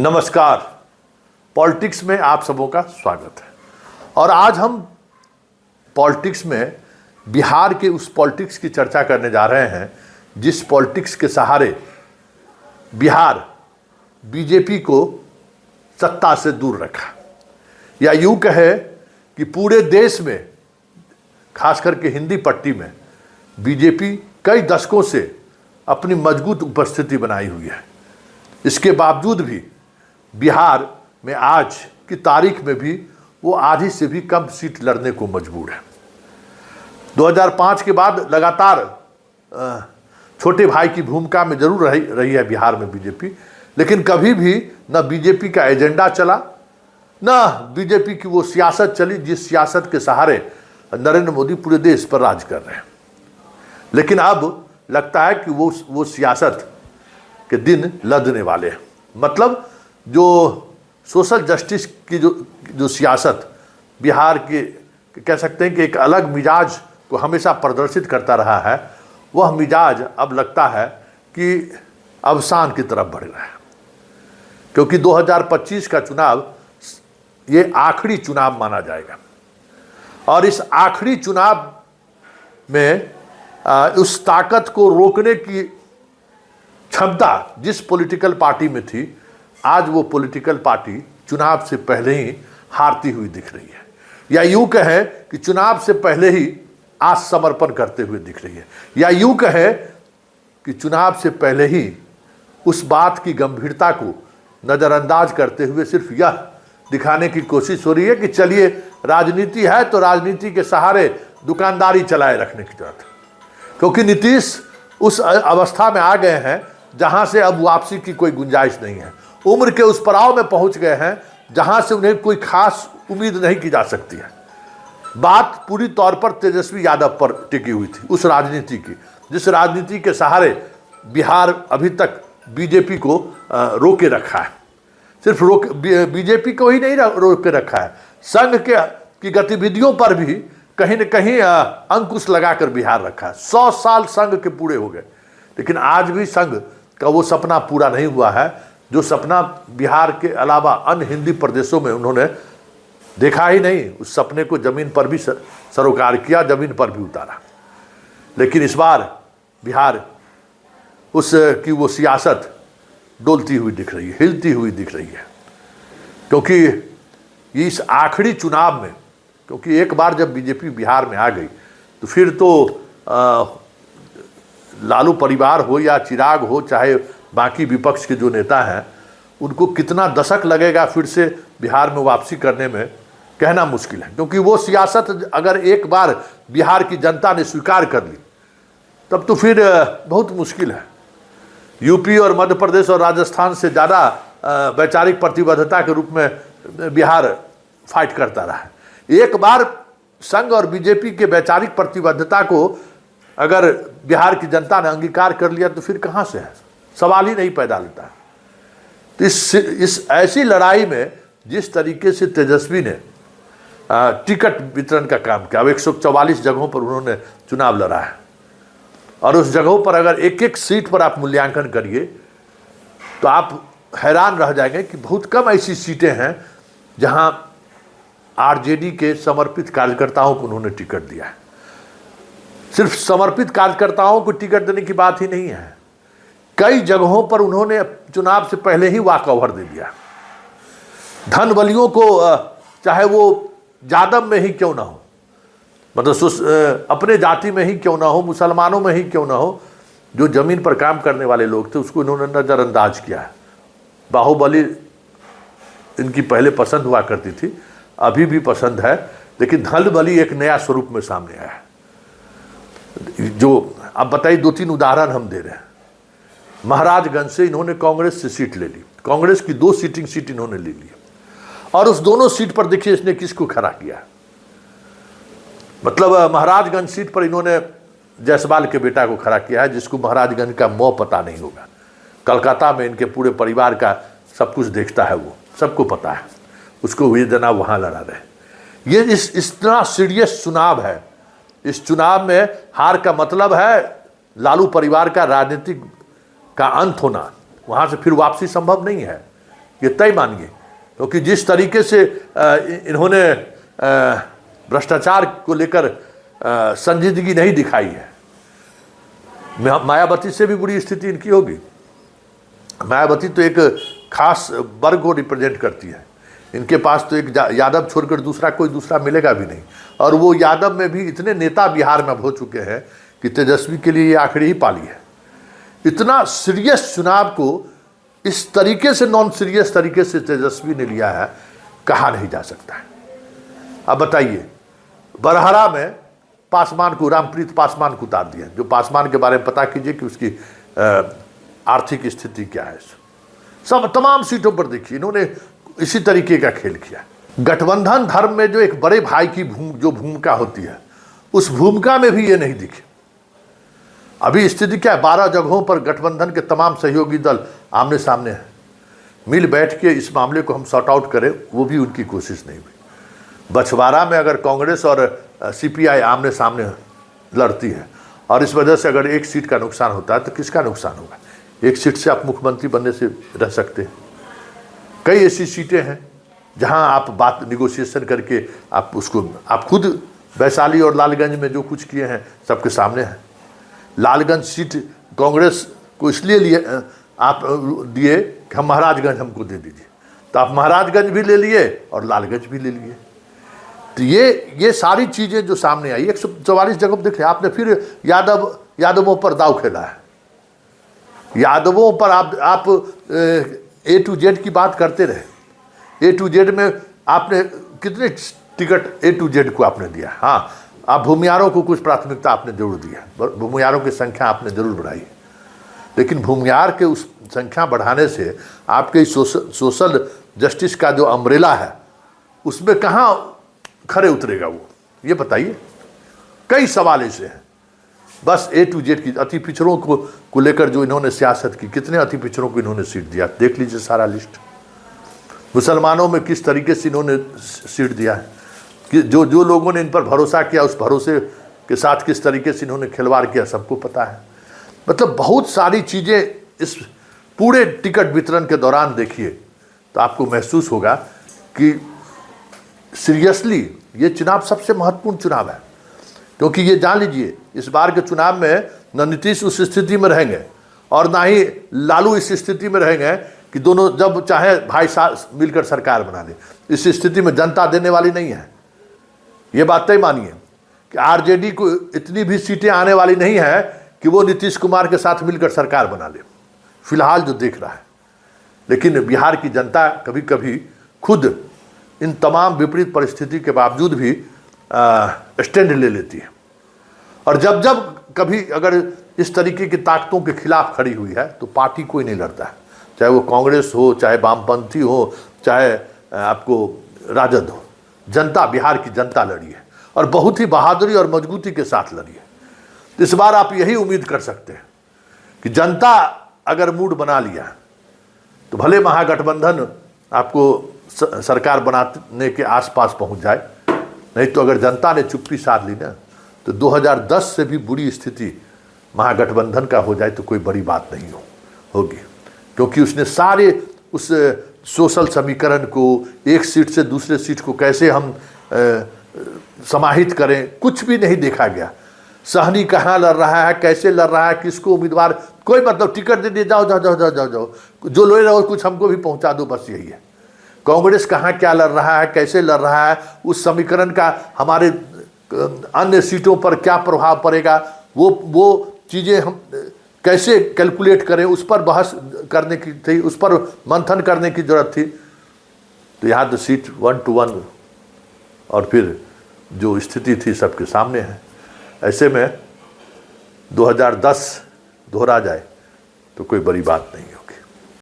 नमस्कार। पॉलिटिक्स में आप सबों का स्वागत है। और आज हम पॉलिटिक्स में बिहार के उस पॉलिटिक्स की चर्चा करने जा रहे हैं जिस पॉलिटिक्स के सहारे बिहार बीजेपी को सत्ता से दूर रखा, या यूं कहे कि पूरे देश में खास करके हिंदी पट्टी में बीजेपी कई दशकों से अपनी मजबूत उपस्थिति बनाई हुई है। इसके बावजूद भी बिहार में आज की तारीख में भी वो आधी से भी कम सीट लड़ने को मजबूर है। 2005 के बाद लगातार छोटे भाई की भूमिका में जरूर रही है बिहार में बीजेपी, लेकिन कभी भी न बीजेपी का एजेंडा चला, न बीजेपी की वो सियासत चली जिस सियासत के सहारे नरेंद्र मोदी पूरे देश पर राज कर रहे हैं। लेकिन अब लगता है कि वो सियासत के दिन लदने वाले हैं। मतलब जो सोशल जस्टिस की जो सियासत बिहार के कह सकते हैं कि एक अलग मिजाज को हमेशा प्रदर्शित करता रहा है, वह मिजाज अब लगता है कि अवसान की तरफ बढ़ रहा है। क्योंकि 2025 का चुनाव ये आखिरी चुनाव माना जाएगा और इस आखिरी चुनाव में उस ताकत को रोकने की क्षमता जिस पॉलिटिकल पार्टी में थी, आज वो पॉलिटिकल पार्टी चुनाव से पहले ही हारती हुई दिख रही है, या यूं कहें कि चुनाव से पहले ही आत्मसमर्पण करते हुए दिख रही है, या यूं कहें कि चुनाव से पहले ही उस बात की गंभीरता को नज़रअंदाज करते हुए सिर्फ यह दिखाने की कोशिश हो रही है कि चलिए राजनीति है तो राजनीति के सहारे दुकानदारी चलाए रखने की जरूरत है। क्योंकि नीतीश उस अवस्था में आ गए हैं जहां से अब वापसी की कोई गुंजाइश नहीं है। उम्र के उस पड़ाव में पहुंच गए हैं जहां से उन्हें कोई खास उम्मीद नहीं की जा सकती है। बात पूरी तौर पर तेजस्वी यादव पर टिकी हुई थी, उस राजनीति की जिस राजनीति के सहारे बिहार अभी तक बीजेपी को रोके रखा है। सिर्फ बीजेपी को ही नहीं रोके रखा है, संघ की गतिविधियों पर भी कहीं न कहीं अंकुश लगाकर बिहार रखा है। 100 साल संघ के पूरे हो गए, लेकिन आज भी संघ का वो सपना पूरा नहीं हुआ है जो सपना बिहार के अलावा अन्य हिंदी प्रदेशों में उन्होंने देखा ही नहीं। उस सपने को जमीन पर भी सरोकार किया, जमीन पर भी उतारा। लेकिन इस बार बिहार की वो सियासत डोलती हुई दिख रही है, हिलती हुई दिख रही है। क्योंकि इस आखिरी चुनाव में, क्योंकि एक बार जब बीजेपी बिहार में आ गई तो फिर तो लालू परिवार हो या चिराग हो, चाहे बाकी विपक्ष के जो नेता हैं, उनको कितना दशक लगेगा फिर से बिहार में वापसी करने में, कहना मुश्किल है। क्योंकि वो सियासत अगर एक बार बिहार की जनता ने स्वीकार कर ली तब तो फिर बहुत मुश्किल है। यूपी और मध्य प्रदेश और राजस्थान से ज़्यादा वैचारिक प्रतिबद्धता के रूप में बिहार फाइट करता रहा है। एक बार संघ और बीजेपी के वैचारिक प्रतिबद्धता को अगर बिहार की जनता ने अंगीकार कर लिया तो फिर कहाँ से है, सवाल ही नहीं पैदा लेता है। तो इस ऐसी लड़ाई में जिस तरीके से तेजस्वी ने टिकट वितरण का काम किया, अब 144 जगहों पर उन्होंने चुनाव लड़ा है और उस जगहों पर अगर एक एक सीट पर आप मूल्यांकन करिए तो आप हैरान रह जाएंगे कि बहुत कम ऐसी सीटें हैं जहां आरजेडी के समर्पित कार्यकर्ताओं को उन्होंने टिकट दिया है। सिर्फ समर्पित कार्यकर्ताओं को टिकट देने की बात ही नहीं है, कई जगहों पर उन्होंने चुनाव से पहले ही वॉक ओवर दे दिया। धन बलियों को, चाहे वो जादव में ही क्यों ना हो, मतलब अपने जाति में ही क्यों ना हो, मुसलमानों में ही क्यों ना हो, जो जमीन पर काम करने वाले लोग थे उसको इन्होंने नज़रअंदाज किया है। बाहुबली इनकी पहले पसंद हुआ करती थी, अभी भी पसंद है, लेकिन धन बली एक नया स्वरूप में सामने आया है। जो अब बताइए, 2-3 उदाहरण हम दे रहे हैं। महाराजगंज से इन्होंने कांग्रेस से सीट ले ली, कांग्रेस की 2 सीटिंग सीट इन्होंने ले ली और उस दोनों सीट पर देखिए इसने किसको खड़ा किया। मतलब महाराजगंज सीट पर इन्होंने जायसवाल के बेटा को खड़ा किया है, जिसको महाराजगंज का मौ पता नहीं होगा। कलकत्ता में इनके पूरे परिवार का सब कुछ देखता है, वो सबको पता है, उसको वेदना वहाँ लड़ा रहे। ये इतना सीरियस चुनाव है। इस चुनाव में हार का मतलब है लालू परिवार का राजनीतिक का अंत होना, वहाँ से फिर वापसी संभव नहीं है। ये तय मानिए, क्योंकि जिस तरीके से इन्होंने भ्रष्टाचार को लेकर संजीदगी नहीं दिखाई है, मायावती से भी बुरी स्थिति इनकी होगी। मायावती तो एक खास वर्ग को रिप्रेजेंट करती है, इनके पास तो एक यादव छोड़कर कोई दूसरा मिलेगा भी नहीं। और वो यादव में भी इतने नेता बिहार में हो चुके हैं कि तेजस्वी के लिए ये आखिरी ही पाली है। इतना सीरियस चुनाव को इस तरीके से, नॉन सीरियस तरीके से तेजस्वी ने लिया है, कहा नहीं जा सकता है। अब बताइए, बरहरा में पासवान को, रामप्रीत पासवान को उतार दिया, जो पासवान के बारे में पता कीजिए कि उसकी आर्थिक स्थिति क्या है। सब तमाम सीटों पर देखिए इन्होंने इसी तरीके का खेल किया। गठबंधन धर्म में जो एक बड़े भाई की जो भूमिका होती है, उस भूमिका में भी ये नहीं दिखे। अभी स्थिति क्या है, 12 जगहों पर गठबंधन के तमाम सहयोगी दल आमने सामने हैं। मिल बैठ के इस मामले को हम सॉर्ट आउट करें, वो भी उनकी कोशिश नहीं हुई। बछवाड़ा में अगर कांग्रेस और सीपीआई आमने सामने लड़ती है और इस वजह से अगर एक सीट का नुकसान होता है तो किसका नुकसान होगा? एक सीट से आप मुख्यमंत्री बनने से रह सकते हैं। कई ऐसी सीटें हैं जहां आप बात निगोशिएशन करके आप खुद वैशाली और लालगंज में जो कुछ किए हैं सबके सामने है। लालगंज सीट कांग्रेस को इसलिए लिए आप दिए कि हम महाराजगंज हमको दे दीजिए, तो आप महाराजगंज भी ले लिए और लालगंज भी ले लिए। तो ये सारी चीज़ें जो सामने आई, 144 जगह पर देखे आपने, फिर यादवों पर दाव खेला है। यादवों पर आप A to Z की बात करते रहे। A to Z में आपने कितने टिकट A to Z को आपने दिया? हाँ, आप भूमियारों को कुछ प्राथमिकता आपने जरूर दिया, भूमियारों की संख्या आपने जरूर बढ़ाई, लेकिन भूमियार के उस संख्या बढ़ाने से आपके सोशल जस्टिस का जो अम्ब्रेला है उसमें कहाँ खरे उतरेगा वो, ये बताइए। कई सवाल ऐसे हैं। बस A to Z की अति पिछड़ों को लेकर जो इन्होंने सियासत की, कितने अति पिछड़ों को इन्होंने सीट दिया, देख लीजिए सारा लिस्ट। मुसलमानों में किस तरीके से इन्होंने सीट दिया है, कि जो लोगों ने इन पर भरोसा किया उस भरोसे के साथ किस तरीके से इन्होंने खिलवाड़ किया, सबको पता है। मतलब बहुत सारी चीज़ें इस पूरे टिकट वितरण के दौरान देखिए तो आपको महसूस होगा कि सीरियसली ये चुनाव सबसे महत्वपूर्ण चुनाव है। क्योंकि ये जान लीजिए, इस बार के चुनाव में न नीतीश उस स्थिति में रहेंगे और ना ही लालू इस स्थिति में रहेंगे कि दोनों जब चाहे भाई साथ मिलकर सरकार बना ले। इस स्थिति में जनता देने वाली नहीं है, ये बात तय मानिए कि आरजेडी को इतनी भी सीटें आने वाली नहीं है कि वो नीतीश कुमार के साथ मिलकर सरकार बना ले, फिलहाल जो देख रहा है। लेकिन बिहार की जनता कभी कभी खुद इन तमाम विपरीत परिस्थिति के बावजूद भी स्टैंड ले लेती है, और जब कभी अगर इस तरीके की ताकतों के खिलाफ खड़ी हुई है तो पार्टी कोई नहीं लड़ता है, चाहे वो कांग्रेस हो, चाहे वामपंथी हो, चाहे आपको राजद हो। जनता, बिहार की जनता लड़ी है और बहुत ही बहादुरी और मजबूती के साथ लड़ी है। तो इस बार आप यही उम्मीद कर सकते हैं कि जनता अगर मूड बना लिया तो भले महागठबंधन आपको सरकार बनाने के आसपास पहुंच जाए, नहीं तो अगर जनता ने चुप्पी साध ली ना तो 2010 से भी बुरी स्थिति महागठबंधन का हो जाए तो कोई बड़ी बात नहीं होगी। क्योंकि उसने सारे उस सोशल समीकरण को, एक सीट से दूसरे सीट को कैसे हम समाहित करें, कुछ भी नहीं देखा गया। सहनी कहाँ लड़ रहा है, कैसे लड़ रहा है, किसको उम्मीदवार, कोई मतलब टिकट दे दिए, जाओ जाओ जाओ जाओ जाओ जाओ, जो ले रहे हो कुछ हमको भी पहुंचा दो, बस यही है। कांग्रेस कहाँ क्या लड़ रहा है, कैसे लड़ रहा है, उस समीकरण का हमारे अन्य सीटों पर क्या प्रभाव पड़ेगा, वो चीज़ें हम कैसे कैलकुलेट करें, उस पर बहस करने की थी, उस पर मंथन करने की जरूरत थी। तो यहाँ तो सीट 1 to 1 और फिर जो स्थिति थी सबके सामने है। ऐसे में 2010 दोहरा जाए तो कोई बड़ी बात नहीं हो।